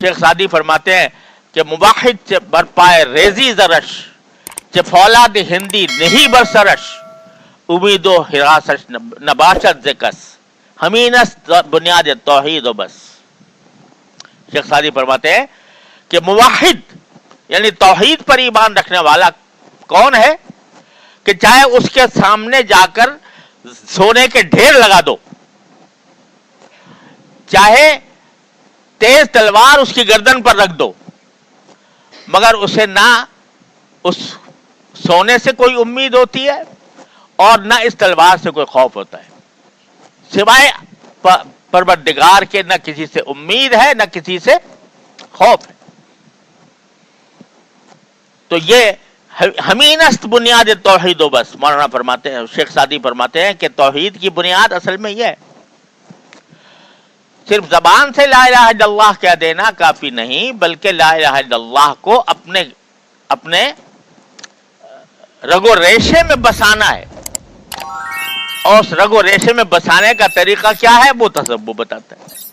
शेख सादी फरमाते हैं कि मुवाहिद चे बरपाए रेजी जरश चे फौलाद हिंदी नहीं बरसरश उम्मीदो हिरासश नबाशत ज़िकस हमीनस बुनियाद तौहीद बस। शेख सादी फरमाते हैं कि मुवाहिद यानी तौहीद पर ईमान रखने वाला कौन है कि चाहे उसके सामने जाकर सोने के ढेर लगा दो, चाहे तेज तलवार उसकी गर्दन पर रख दो, मगर उसे ना उस सोने से कोई उम्मीद होती है और ना इस तलवार से कोई खौफ होता है, सिवाय परवरदिगार के न किसी से उम्मीद है न किसी से खौफ है। तो ये हमीनस्त बुनियाद तौहीद बस। मौलाना फरमाते हैं, शेख सादी फरमाते हैं कि तौहीद की बुनियाद असल में यह है, सिर्फ जबान से ला इलाहा इल्लल्लाह कह देना काफी नहीं, बल्कि ला इलाहा इल्लल्लाह को अपने अपने रगो रेशे में बसाना है। और उस रगो रेशे में बसाने का तरीका क्या है वो तसव्वुफ बताता है।